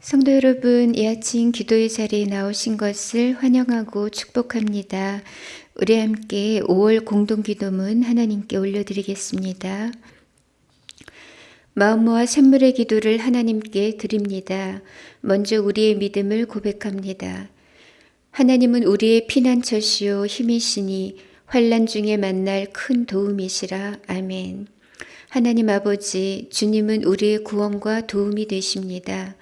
성도 여러분, 이 아침 기도의 자리에 나오신 것을 환영하고 축복합니다. 우리 함께 5월 공동기도문 하나님께 올려드리겠습니다. 마음 모아 샘물의 기도를 하나님께 드립니다. 먼저 우리의 믿음을 고백합니다. 하나님은 우리의 피난처시요 힘이시니 환난 중에 만날 큰 도움이시라. 아멘. 하나님 아버지, 주님은 우리의 구원과 도움이 되십니다.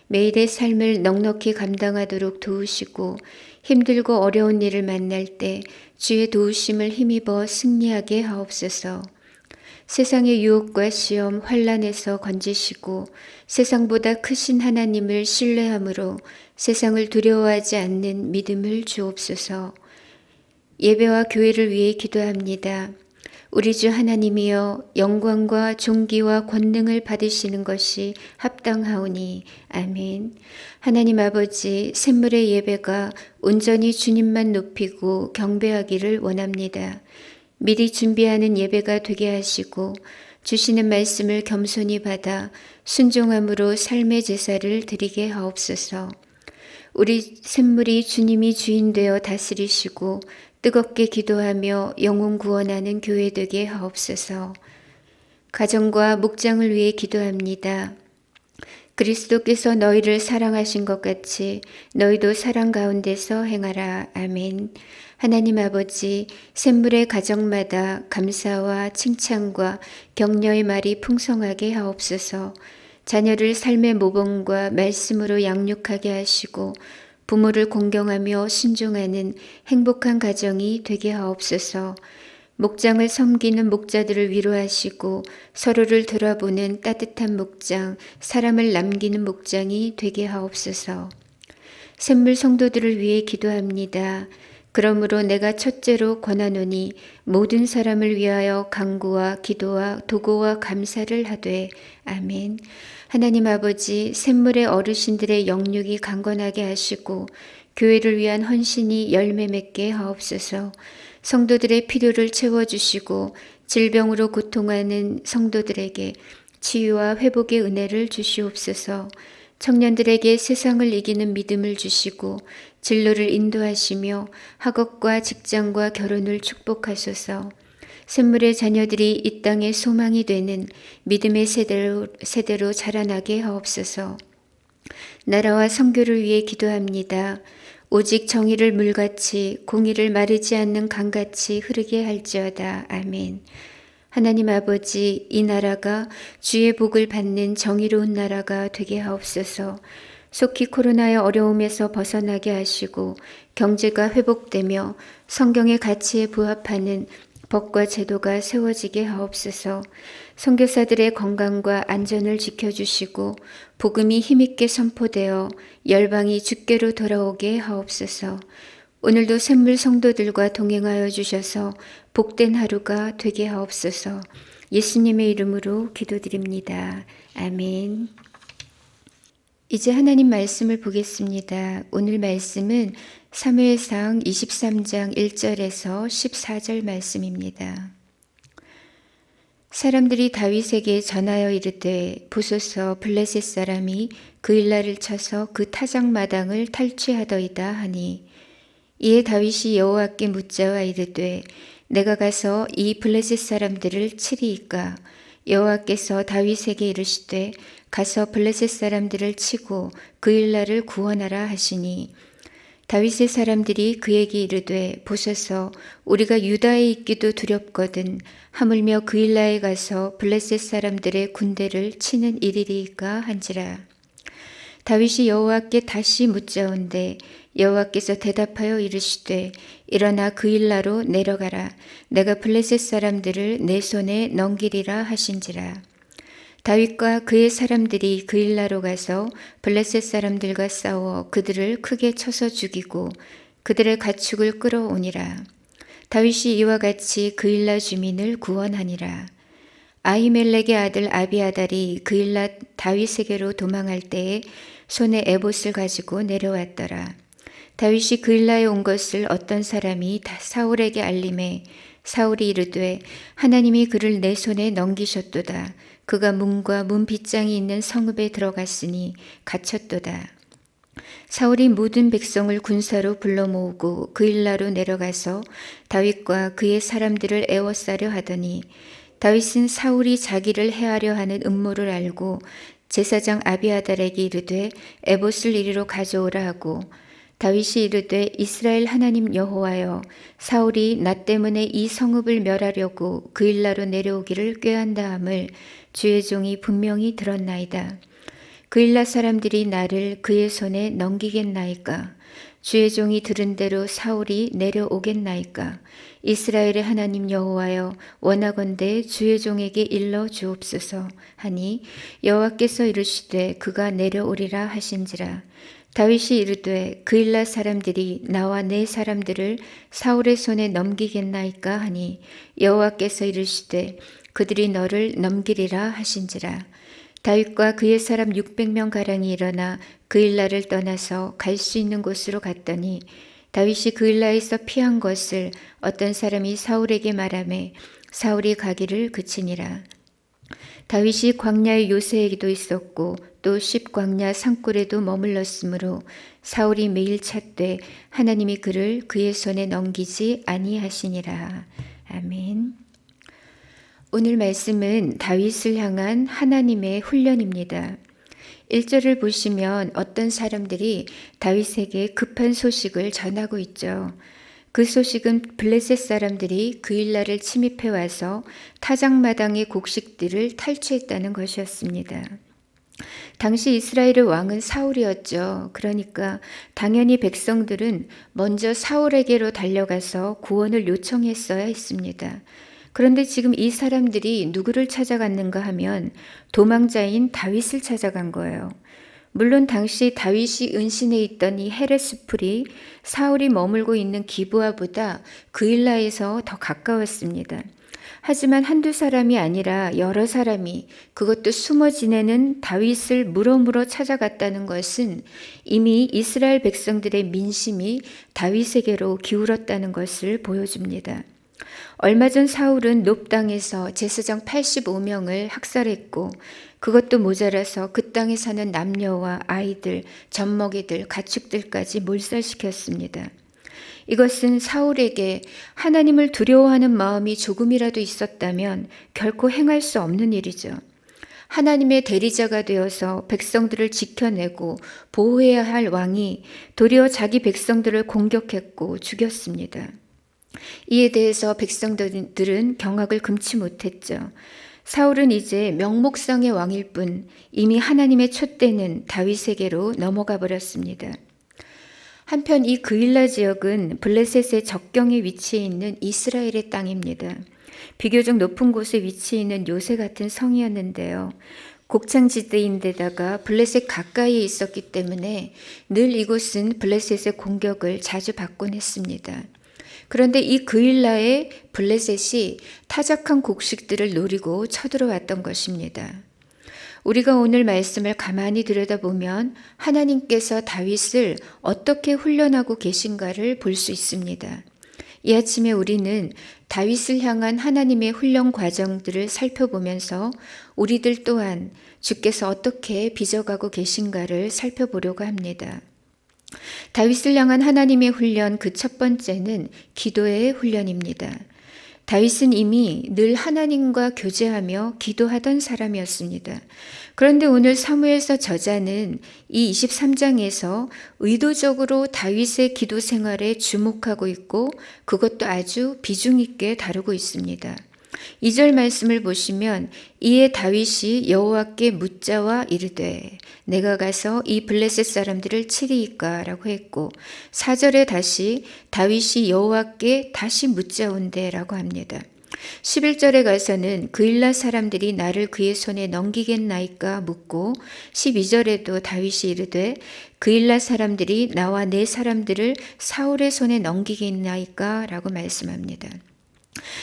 매일의 삶을 넉넉히 감당하도록 도우시고 힘들고 어려운 일을 만날 때 주의 도우심을 힘입어 승리하게 하옵소서. 세상의 유혹과 시험, 환난에서 건지시고 세상보다 크신 하나님을 신뢰함으로 세상을 두려워하지 않는 믿음을 주옵소서. 예배와 교회를 위해 기도합니다. 우리 주 하나님이여, 영광과 존귀와 권능을 받으시는 것이 합당하오니. 아멘. 하나님 아버지, 샘물의 예배가 온전히 주님만 높이고 경배하기를 원합니다. 미리 준비하는 예배가 되게 하시고 주시는 말씀을 겸손히 받아 순종함으로 삶의 제사를 드리게 하옵소서. 우리 샘물이 주님이 주인 되어 다스리시고 뜨겁게 기도하며 영혼 구원하는 교회 되게 하옵소서. 가정과 목장을 위해 기도합니다. 그리스도께서 너희를 사랑하신 것 같이 너희도 사랑 가운데서 행하라. 아멘. 하나님 아버지, 샘물의 가정마다 감사와 칭찬과 격려의 말이 풍성하게 하옵소서. 자녀를 삶의 모범과 말씀으로 양육하게 하시고 부모를 공경하며 순종하는 행복한 가정이 되게 하옵소서. 목장을 섬기는 목자들을 위로하시고 서로를 돌아보는 따뜻한 목장, 사람을 남기는 목장이 되게 하옵소서. 샘물 성도들을 위해 기도합니다. 그러므로 내가 첫째로 권하노니 모든 사람을 위하여 간구와 기도와 도고와 감사를 하되. 아멘. 하나님 아버지, 샘물의 어르신들의 영육이 강건하게 하시고 교회를 위한 헌신이 열매 맺게 하옵소서. 성도들의 필요를 채워주시고 질병으로 고통하는 성도들에게 치유와 회복의 은혜를 주시옵소서. 청년들에게 세상을 이기는 믿음을 주시고 진로를 인도하시며 학업과 직장과 결혼을 축복하소서. 샘물의 자녀들이 이 땅의 소망이 되는 믿음의 세대로 자라나게 하옵소서. 나라와 선교를 위해 기도합니다. 오직 정의를 물같이 공의를 마르지 않는 강같이 흐르게 할지어다. 아멘. 하나님 아버지, 이 나라가 주의 복을 받는 정의로운 나라가 되게 하옵소서. 속히 코로나의 어려움에서 벗어나게 하시고 경제가 회복되며 성경의 가치에 부합하는 법과 제도가 세워지게 하옵소서. 선교사들의 건강과 안전을 지켜주시고 복음이 힘있게 선포되어 열방이 주께로 돌아오게 하옵소서. 오늘도 샘물 성도들과 동행하여 주셔서 복된 하루가 되게 하옵소서. 예수님의 이름으로 기도드립니다. 아멘. 이제 하나님 말씀을 보겠습니다. 오늘 말씀은 사무엘상 23장 1절에서 14절 말씀입니다. 사람들이 다윗에게 전하여 이르되 보소서 블레셋 사람이 그일라를 쳐서 그 타작마당을 탈취하더이다 하니, 이에 다윗이 여호와께 묻자와 이르되 내가 가서 이 블레셋 사람들을 치리이까? 여호와께서 다윗에게 이르시되 가서 블레셋 사람들을 치고 그일라를 구원하라 하시니, 다윗의 사람들이 그에게 이르되 보소서 우리가 유다에 있기도 두렵거든 하물며 그일라에 가서 블레셋 사람들의 군대를 치는 일이리이까 한지라. 다윗이 여호와께 다시 묻자온데 여호와께서 대답하여 이르시되 일어나 그일라로 내려가라. 내가 블레셋 사람들을 내 손에 넘기리라 하신지라. 다윗과 그의 사람들이 그일라로 가서 블레셋 사람들과 싸워 그들을 크게 쳐서 죽이고 그들의 가축을 끌어오니라. 다윗이 이와 같이 그일라 주민을 구원하니라. 아히멜렉의 아들 아비아달이 그일라 다윗에게로 도망할 때에 손에 에봇을 가지고 내려왔더라. 다윗이 그일라에 온 것을 어떤 사람이 사울에게 알림해 사울이 이르되 하나님이 그를 내 손에 넘기셨도다. 그가 문과 문 빗장이 있는 성읍에 들어갔으니 갇혔도다. 사울이 모든 백성을 군사로 불러 모으고 그일라로 내려가서 다윗과 그의 사람들을 애워싸려 하더니 다윗은 사울이 자기를 해하려 하는 음모를 알고 제사장 아비아달에게 이르되 에봇을 이리로 가져오라 하고 다윗이 이르되 이스라엘 하나님 여호와여 사울이 나 때문에 이 성읍을 멸하려고 그일라로 내려오기를 꾀한다 함을 주의 종이 분명히 들었나이다. 그일라 사람들이 나를 그의 손에 넘기겠나이까? 주의 종이 들은 대로 사울이 내려오겠나이까? 이스라엘의 하나님 여호와여 원하건대 주의 종에게 일러 주옵소서 하니 여호와께서 이르시되 그가 내려오리라 하신지라. 다윗이 이르되 그일라 사람들이 나와 내 사람들을 사울의 손에 넘기겠나이까 하니 여호와께서 이르시되 그들이 너를 넘기리라 하신지라. 다윗과 그의 사람 600명 가량이 일어나 그일라를 떠나서 갈 수 있는 곳으로 갔더니 다윗이 그일라에서 피한 것을 어떤 사람이 사울에게 말하매 사울이 가기를 그치니라. 다윗이 광야의 요새에도 있었고 또 십광야 산골에도 머물렀으므로 사울이 매일 찾되 하나님이 그를 그의 손에 넘기지 아니하시니라. 아멘. 오늘 말씀은 다윗을 향한 하나님의 훈련입니다. 1절을 보시면 어떤 사람들이 다윗에게 급한 소식을 전하고 있죠. 그 소식은 블레셋 사람들이 그일라를 침입해 와서 타작마당의 곡식들을 탈취했다는 것이었습니다. 당시 이스라엘의 왕은 사울이었죠. 그러니까 당연히 백성들은 먼저 사울에게로 달려가서 구원을 요청했어야 했습니다. 그런데 지금 이 사람들이 누구를 찾아갔는가 하면 도망자인 다윗을 찾아간 거예요. 물론 당시 다윗이 은신해 있던 이 헤레스풀이 사울이 머물고 있는 기브아보다 그일라에서 더 가까웠습니다. 하지만 한두 사람이 아니라 여러 사람이 그것도 숨어 지내는 다윗을 물어물어 찾아갔다는 것은 이미 이스라엘 백성들의 민심이 다윗에게로 기울었다는 것을 보여줍니다. 얼마 전 사울은 높 땅에서 제사장 85명을 학살했고 그것도 모자라서 그 땅에 사는 남녀와 아이들, 젖먹이들, 가축들까지 몰살시켰습니다. 이것은 사울에게 하나님을 두려워하는 마음이 조금이라도 있었다면 결코 행할 수 없는 일이죠. 하나님의 대리자가 되어서 백성들을 지켜내고 보호해야 할 왕이 도리어 자기 백성들을 공격했고 죽였습니다. 이에 대해서 백성들은 경악을 금치 못했죠. 사울은 이제 명목상의 왕일 뿐 이미 하나님의 촛대는 다윗에게로 넘어가 버렸습니다. 한편 이 그일라 지역은 블레셋의 적경에 위치해 있는 이스라엘의 땅입니다. 비교적 높은 곳에 위치해 있는 요새 같은 성이었는데요. 곡창지대인데다가 블레셋 가까이에 있었기 때문에 늘 이곳은 블레셋의 공격을 자주 받곤 했습니다. 그런데 이 그일라의 블레셋이 타작한 곡식들을 노리고 쳐들어왔던 것입니다. 우리가 오늘 말씀을 가만히 들여다보면 하나님께서 다윗을 어떻게 훈련하고 계신가를 볼 수 있습니다. 이 아침에 우리는 다윗을 향한 하나님의 훈련 과정들을 살펴보면서 우리들 또한 주께서 어떻게 빚어가고 계신가를 살펴보려고 합니다. 다윗을 향한 하나님의 훈련 그 첫 번째는 기도의 훈련입니다. 다윗은 이미 늘 하나님과 교제하며 기도하던 사람이었습니다. 그런데 오늘 사무엘서 저자는 이 23장에서 의도적으로 다윗의 기도 생활에 주목하고 있고 그것도 아주 비중 있게 다루고 있습니다. 2절 말씀을 보시면 이에 다윗이 여호와께 묻자와 이르되 내가 가서 이 블레셋 사람들을 치리이까 라고 했고 4절에 다시 다윗이 여호와께 다시 묻자온대 라고 합니다. 11절에 가서는 그일라 사람들이 나를 그의 손에 넘기겠나이까 묻고 12절에도 다윗이 이르되 그일라 사람들이 나와 내 사람들을 사울의 손에 넘기겠나이까 라고 말씀합니다.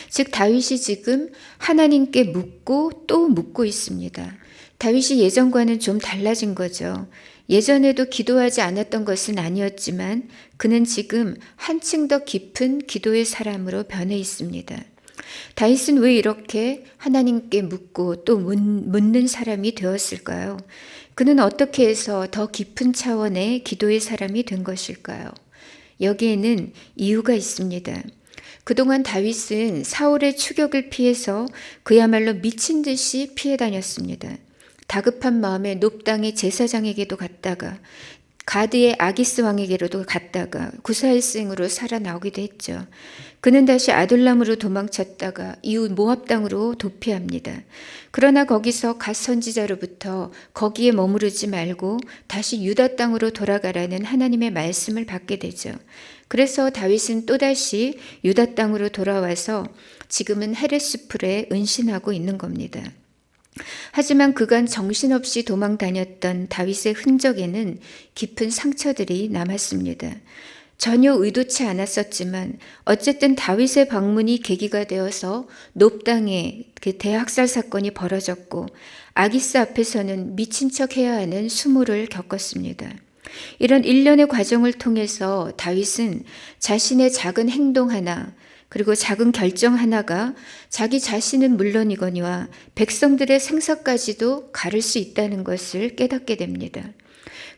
즉 다윗이 지금 하나님께 묻고 또 묻고 있습니다. 다윗이 예전과는 좀 달라진 거죠. 예전에도 기도하지 않았던 것은 아니었지만 그는 지금 한층 더 깊은 기도의 사람으로 변해 있습니다. 다윗은 왜 이렇게 하나님께 묻고 또 묻는 사람이 되었을까요? 그는 어떻게 해서 더 깊은 차원의 기도의 사람이 된 것일까요? 여기에는 이유가 있습니다. 그동안 다윗은 사울의 추격을 피해서 그야말로 미친 듯이 피해 다녔습니다. 다급한 마음에 놉당의 제사장에게도 갔다가 가드의 아기스 왕에게로도 갔다가 구사일생으로 살아나오기도 했죠. 그는 다시 아둘람으로 도망쳤다가 이후 모압 땅으로 도피합니다. 그러나 거기서 갓 선지자로부터 거기에 머무르지 말고 다시 유다 땅으로 돌아가라는 하나님의 말씀을 받게 되죠. 그래서 다윗은 또다시 유다 땅으로 돌아와서 지금은 헤레스풀에 은신하고 있는 겁니다. 하지만 그간 정신없이 도망 다녔던 다윗의 흔적에는 깊은 상처들이 남았습니다. 전혀 의도치 않았었지만 어쨌든 다윗의 방문이 계기가 되어서 놉당의 그 대학살 사건이 벌어졌고 아기스 앞에서는 미친 척 해야 하는 수모를 겪었습니다. 이런 일련의 과정을 통해서 다윗은 자신의 작은 행동 하나 그리고 작은 결정 하나가 자기 자신은 물론이거니와 백성들의 생사까지도 가를 수 있다는 것을 깨닫게 됩니다.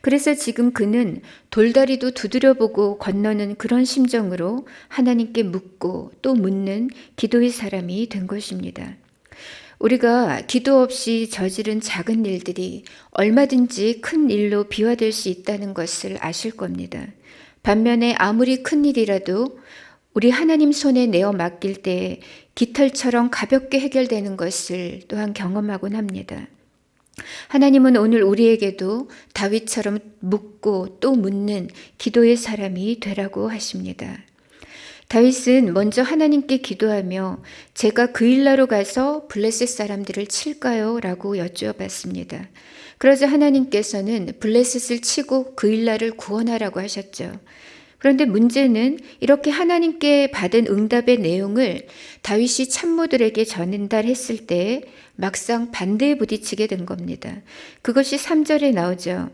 그래서 지금 그는 돌다리도 두드려보고 건너는 그런 심정으로 하나님께 묻고 또 묻는 기도의 사람이 된 것입니다. 우리가 기도 없이 저지른 작은 일들이 얼마든지 큰 일로 비화될 수 있다는 것을 아실 겁니다. 반면에 아무리 큰 일이라도 우리 하나님 손에 내어 맡길 때 깃털처럼 가볍게 해결되는 것을 또한 경험하곤 합니다. 하나님은 오늘 우리에게도 다윗처럼 묻고 또 묻는 기도의 사람이 되라고 하십니다. 다윗은 먼저 하나님께 기도하며 제가 그일라로 가서 블레셋 사람들을 칠까요? 라고 여쭈어봤습니다. 그러자 하나님께서는 블레셋을 치고 그일라를 구원하라고 하셨죠. 그런데 문제는 이렇게 하나님께 받은 응답의 내용을 다윗이 참모들에게 전달했을 때 막상 반대에 부딪히게 된 겁니다. 그것이 3절에 나오죠.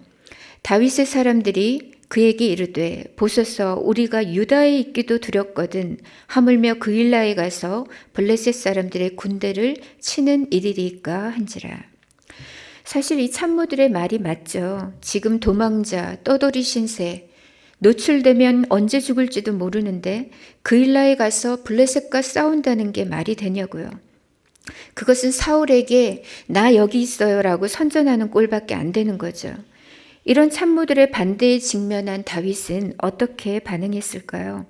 다윗의 사람들이 그에게 이르되 보소서 우리가 유다에 있기도 두렵거든 하물며 그일라에 가서 블레셋 사람들의 군대를 치는 일이리까 한지라. 사실 이 참모들의 말이 맞죠. 지금 도망자, 떠돌이 신세, 노출되면 언제 죽을지도 모르는데 그일라에 가서 블레셋과 싸운다는 게 말이 되냐고요. 그것은 사울에게 나 여기 있어요 라고 선전하는 꼴밖에 안 되는 거죠. 이런 참모들의 반대에 직면한 다윗은 어떻게 반응했을까요?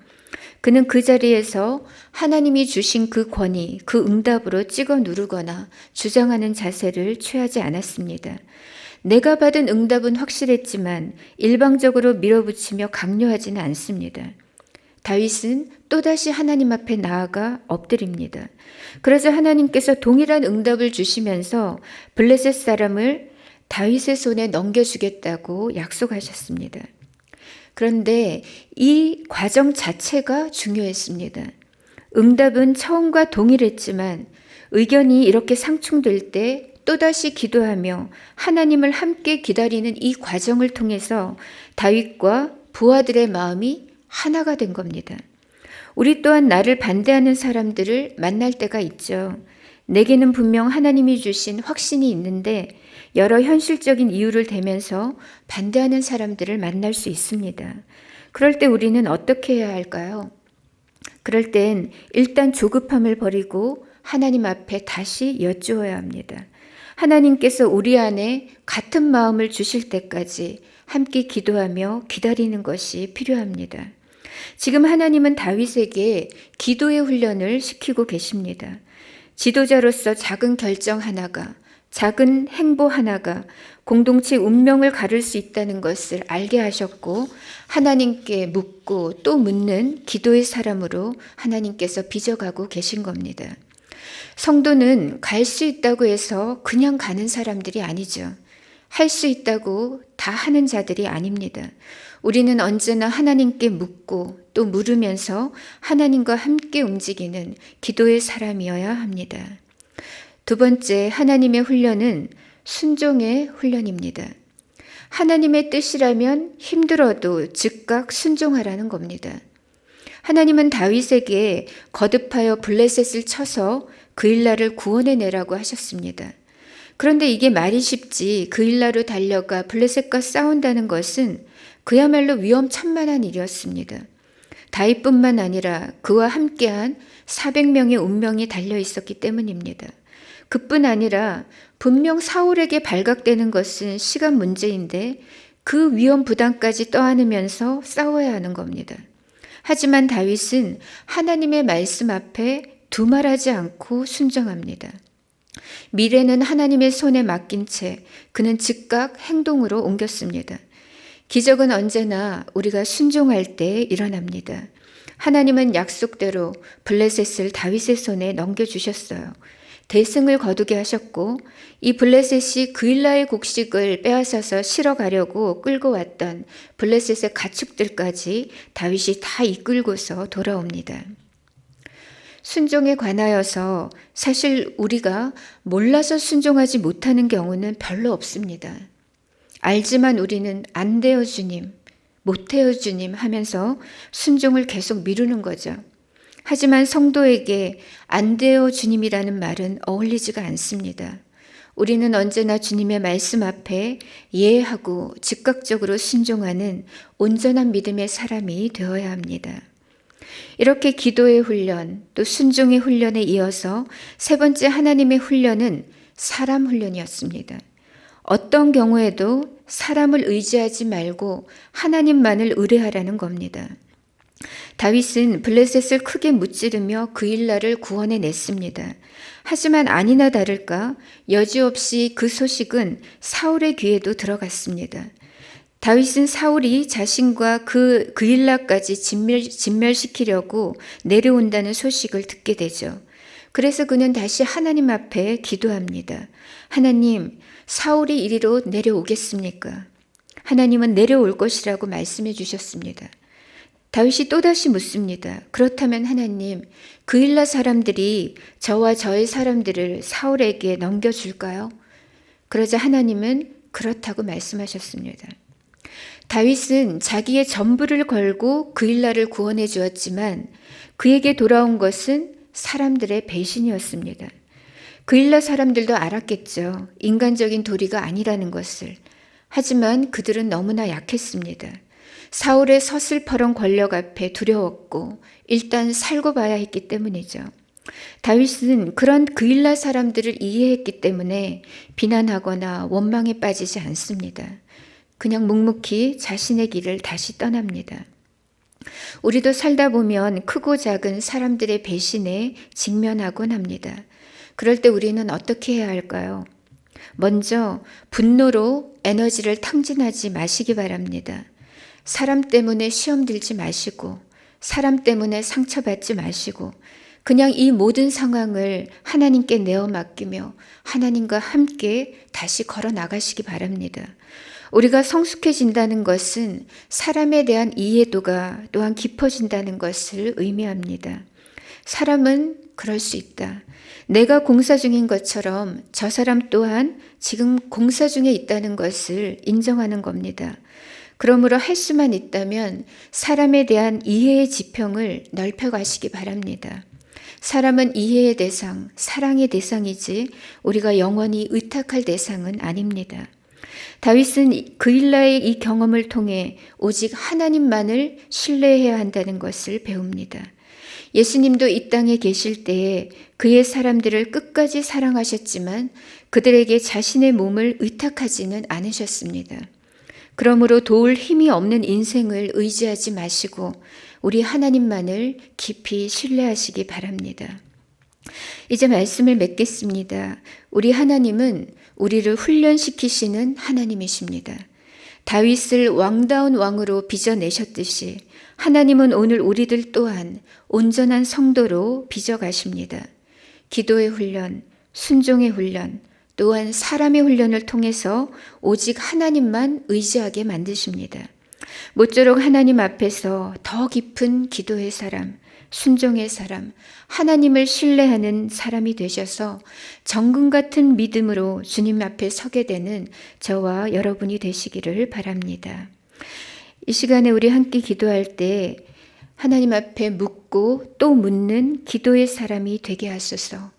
그는 그 자리에서 하나님이 주신 그 권위, 그 응답으로 찍어 누르거나 주장하는 자세를 취하지 않았습니다. 내가 받은 응답은 확실했지만 일방적으로 밀어붙이며 강요하지는 않습니다. 다윗은 또다시 하나님 앞에 나아가 엎드립니다. 그러자 하나님께서 동일한 응답을 주시면서 블레셋 사람을 다윗의 손에 넘겨주겠다고 약속하셨습니다. 그런데 이 과정 자체가 중요했습니다. 응답은 처음과 동일했지만 의견이 이렇게 상충될 때 또다시 기도하며 하나님을 함께 기다리는 이 과정을 통해서 다윗과 부하들의 마음이 하나가 된 겁니다. 우리 또한 나를 반대하는 사람들을 만날 때가 있죠. 내게는 분명 하나님이 주신 확신이 있는데 여러 현실적인 이유를 대면서 반대하는 사람들을 만날 수 있습니다. 그럴 때 우리는 어떻게 해야 할까요? 그럴 땐 일단 조급함을 버리고 하나님 앞에 다시 여쭈어야 합니다. 하나님께서 우리 안에 같은 마음을 주실 때까지 함께 기도하며 기다리는 것이 필요합니다. 지금 하나님은 다윗에게 기도의 훈련을 시키고 계십니다. 지도자로서 작은 결정 하나가, 작은 행보 하나가 공동체 운명을 가를 수 있다는 것을 알게 하셨고 하나님께 묻고 또 묻는 기도의 사람으로 하나님께서 빚어가고 계신 겁니다. 성도는 갈 수 있다고 해서 그냥 가는 사람들이 아니죠. 할 수 있다고 다 하는 자들이 아닙니다. 우리는 언제나 하나님께 묻고 또 물으면서 하나님과 함께 움직이는 기도의 사람이어야 합니다. 두 번째, 하나님의 훈련은 순종의 훈련입니다. 하나님의 뜻이라면 힘들어도 즉각 순종하라는 겁니다. 하나님은 다윗에게 거듭하여 블레셋을 쳐서 그일라를 구원해내라고 하셨습니다. 그런데 이게 말이 쉽지 그일라로 달려가 블레셋과 싸운다는 것은 그야말로 위험천만한 일이었습니다. 다윗뿐만 아니라 그와 함께한 400명의 운명이 달려 있었기 때문입니다. 그뿐 아니라 분명 사울에게 발각되는 것은 시간 문제인데 그 위험 부담까지 떠안으면서 싸워야 하는 겁니다. 하지만 다윗은 하나님의 말씀 앞에 두말하지 않고 순종합니다. 미래는 하나님의 손에 맡긴 채 그는 즉각 행동으로 옮겼습니다. 기적은 언제나 우리가 순종할 때 일어납니다. 하나님은 약속대로 블레셋을 다윗의 손에 넘겨주셨어요. 대승을 거두게 하셨고 이 블레셋이 그일라의 곡식을 빼앗아서 실어 가려고 끌고 왔던 블레셋의 가축들까지 다윗이 다 이끌고서 돌아옵니다. 순종에 관하여서 사실 우리가 몰라서 순종하지 못하는 경우는 별로 없습니다. 알지만 우리는 안 돼요 주님, 못 해요 주님 하면서 순종을 계속 미루는 거죠. 하지만 성도에게 안 돼요 주님이라는 말은 어울리지가 않습니다. 우리는 언제나 주님의 말씀 앞에 예하고 즉각적으로 순종하는 온전한 믿음의 사람이 되어야 합니다. 이렇게 기도의 훈련, 또 순종의 훈련에 이어서 세 번째 하나님의 훈련은 사람 훈련이었습니다. 어떤 경우에도 사람을 의지하지 말고 하나님만을 의뢰하라는 겁니다. 다윗은 블레셋을 크게 무찌르며 그일라를 구원해냈습니다. 하지만 아니나 다를까 여지없이 그 소식은 사울의 귀에도 들어갔습니다. 다윗은 사울이 자신과 그일라까지 진멸시키려고 내려온다는 소식을 듣게 되죠. 그래서 그는 다시 하나님 앞에 기도합니다. 하나님, 사울이 이리로 내려오겠습니까? 하나님은 내려올 것이라고 말씀해 주셨습니다. 다윗이 또다시 묻습니다. 그렇다면 하나님, 그일라 사람들이 저와 저의 사람들을 사울에게 넘겨줄까요? 그러자 하나님은 그렇다고 말씀하셨습니다. 다윗은 자기의 전부를 걸고 그일라를 구원해 주었지만 그에게 돌아온 것은 사람들의 배신이었습니다. 그일라 사람들도 알았겠죠. 인간적인 도리가 아니라는 것을. 하지만 그들은 너무나 약했습니다. 사울의 서슬퍼런 권력 앞에 두려웠고 일단 살고 봐야 했기 때문이죠. 다윗은 그런 그일라 사람들을 이해했기 때문에 비난하거나 원망에 빠지지 않습니다. 그냥 묵묵히 자신의 길을 다시 떠납니다. 우리도 살다 보면 크고 작은 사람들의 배신에 직면하곤 합니다. 그럴 때 우리는 어떻게 해야 할까요? 먼저 분노로 에너지를 탕진하지 마시기 바랍니다. 사람 때문에 시험 들지 마시고 사람 때문에 상처받지 마시고 그냥 이 모든 상황을 하나님께 내어 맡기며 하나님과 함께 다시 걸어 나가시기 바랍니다. 우리가 성숙해진다는 것은 사람에 대한 이해도가 또한 깊어진다는 것을 의미합니다. 사람은 그럴 수 있다. 내가 공사 중인 것처럼 저 사람 또한 지금 공사 중에 있다는 것을 인정하는 겁니다. 그러므로 할 수만 있다면 사람에 대한 이해의 지평을 넓혀가시기 바랍니다. 사람은 이해의 대상, 사랑의 대상이지 우리가 영원히 의탁할 대상은 아닙니다. 다윗은 그일라의 이 경험을 통해 오직 하나님만을 신뢰해야 한다는 것을 배웁니다. 예수님도 이 땅에 계실 때에 그의 사람들을 끝까지 사랑하셨지만 그들에게 자신의 몸을 의탁하지는 않으셨습니다. 그러므로 도울 힘이 없는 인생을 의지하지 마시고 우리 하나님만을 깊이 신뢰하시기 바랍니다. 이제 말씀을 맺겠습니다. 우리 하나님은 우리를 훈련시키시는 하나님이십니다. 다윗을 왕다운 왕으로 빚어내셨듯이 하나님은 오늘 우리들 또한 온전한 성도로 빚어가십니다. 기도의 훈련, 순종의 훈련, 또한 사람의 훈련을 통해서 오직 하나님만 의지하게 만드십니다. 모쪼록 하나님 앞에서 더 깊은 기도의 사람, 순종의 사람, 하나님을 신뢰하는 사람이 되셔서 정금 같은 믿음으로 주님 앞에 서게 되는 저와 여러분이 되시기를 바랍니다. 이 시간에 우리 함께 기도할 때 하나님 앞에 묻고 또 묻는 기도의 사람이 되게 하소서.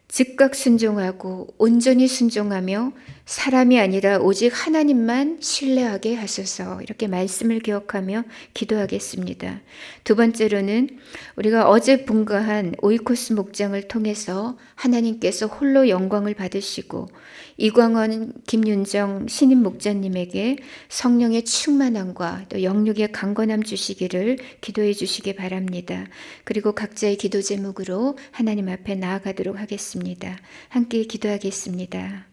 즉각 순종하고 온전히 순종하며 사람이 아니라 오직 하나님만 신뢰하게 하소서. 이렇게 말씀을 기억하며 기도하겠습니다. 두 번째로는 우리가 어제 분가한 오이코스 목장을 통해서 하나님께서 홀로 영광을 받으시고 이광원, 김윤정 신임 목자님에게 성령의 충만함과 또 영육의 강건함 주시기를 기도해 주시기 바랍니다. 그리고 각자의 기도 제목으로 하나님 앞에 나아가도록 하겠습니다. 함께 기도하겠습니다.